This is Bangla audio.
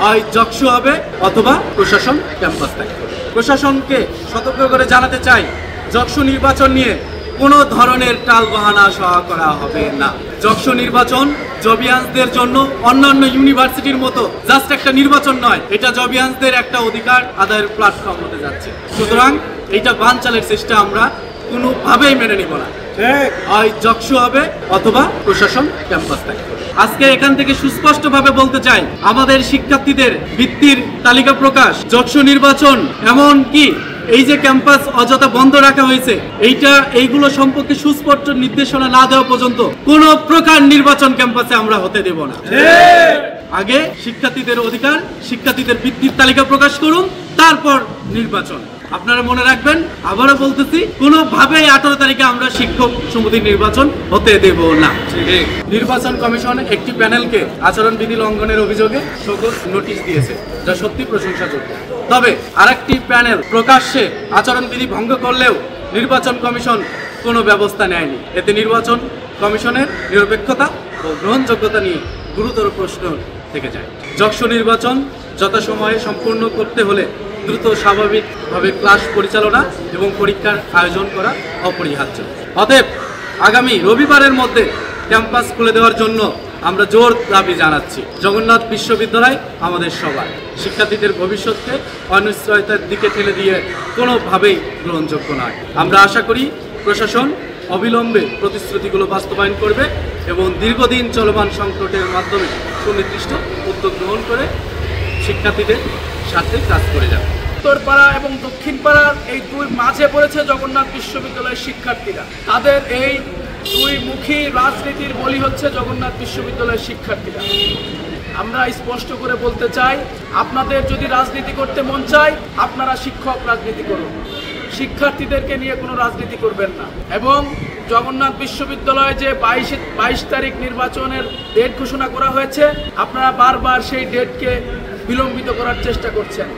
হয় জকসু হবে অথবা প্রশাসন ক্যাম্পাস ত্যাগ করবে। প্রশাসনকে সতর্ক করে জানাতে চাই, জকসু নির্বাচন নিয়ে কোনো ধরনের টালবাহানা সহা করা হবে না। জকসু নির্বাচন জবিয়ান্সদের জন্য অন্যান্য ইউনিভার্সিটির মতো জাস্ট একটা নির্বাচন নয়, এটা জবিয়ান্সদের একটা অধিকার আদায়ের প্ল্যাটফর্ম হতে যাচ্ছে। সুতরাং এইটা বানচালের চেষ্টা আমরা কোনোভাবেই মেনে নিব না। হয় জকসু হবে অথবা প্রশাসন ক্যাম্পাস ত্যাগ করবে। আজকে এখান থেকে সুস্পষ্টভাবে বলতে চাই, আমাদের শিক্ষার্থীদের বৃত্তির তালিকা প্রকাশ, জকসু নির্বাচন, এমন কি এই যে ক্যাম্পাস অযথা বন্ধ রাখা হয়েছে, এইগুলো সম্পর্কে সুস্পষ্ট নির্দেশনা না দেওয়া পর্যন্ত কোন প্রকার নির্বাচন ক্যাম্পাসে আমরা হতে দেব না। আগে শিক্ষার্থীদের অধিকার, শিক্ষার্থীদের বৃত্তির তালিকা প্রকাশ করুন, তারপর নির্বাচন। আপনারা মনে রাখবেন, আবারও বলতেছি, কোনোভাবেই 18 তারিখে আমরা শিক্ষক সমিতির নির্বাচন হতে দেব না। নির্বাচন কমিশন একটি প্যানেলকে আচরণবিধি লঙ্ঘনের অভিযোগে শোকজ নোটিশ দিয়েছে, যা সত্যি প্রশংসাযোগ্য। তবে আরেকটি প্যানেল প্রকাশ্যে আচরণবিধি ভঙ্গ করলেও নির্বাচন কমিশন কোনো ব্যবস্থা নেয়নি। এতে নির্বাচন কমিশনের নিরপেক্ষতা ও গ্রহণযোগ্যতা নিয়ে গুরুতর প্রশ্ন থেকে যায়। জকসু নির্বাচন যথাসময়ে সম্পূর্ণ করতে হলে দ্রুত স্বাভাবিকভাবে ক্লাস পরিচালনা এবং পরীক্ষার আয়োজন করা অপরিহার্য। অতএব আগামী রবিবারের মধ্যে ক্যাম্পাস খুলে দেওয়ার জন্য আমরা জোর দাবি জানাচ্ছি। জগন্নাথ বিশ্ববিদ্যালয় আমাদের সবার, শিক্ষার্থীদের ভবিষ্যৎকে অনিশ্চয়তার দিকে ঠেলে দিয়ে কোনোভাবেই গ্রহণযোগ্য নয়। আমরা আশা করি প্রশাসন অবিলম্বে প্রতিশ্রুতিগুলো বাস্তবায়ন করবে এবং দীর্ঘদিন চলমান সংকটের মাধ্যমে সুনির্দিষ্ট উদ্যোগ গ্রহণ করে শিক্ষার্থীদের সাথে কাজ করে যাবে। উত্তরপাড়া এবং দক্ষিণ পাড়ার এই দুই মাঝে পড়েছে জগন্নাথ বিশ্ববিদ্যালয়ের শিক্ষার্থীরা। তাদের এই দুই মুখী রাজনীতির বলি হচ্ছে জগন্নাথ বিশ্ববিদ্যালয়ের শিক্ষার্থীরা। আমরা স্পষ্ট করে বলতে চাই, আপনাদের যদি রাজনীতি করতে মন চায়, আপনারা শিক্ষক রাজনীতি করুন, শিক্ষার্থীদেরকে নিয়ে কোনো রাজনীতি করবেন না। এবং জগন্নাথ বিশ্ববিদ্যালয়ে যে 22 তারিখ নির্বাচনের ডেট ঘোষণা করা হয়েছে, আপনারা বারবার সেই ডেটকে বিলম্বিত করার চেষ্টা করছেন।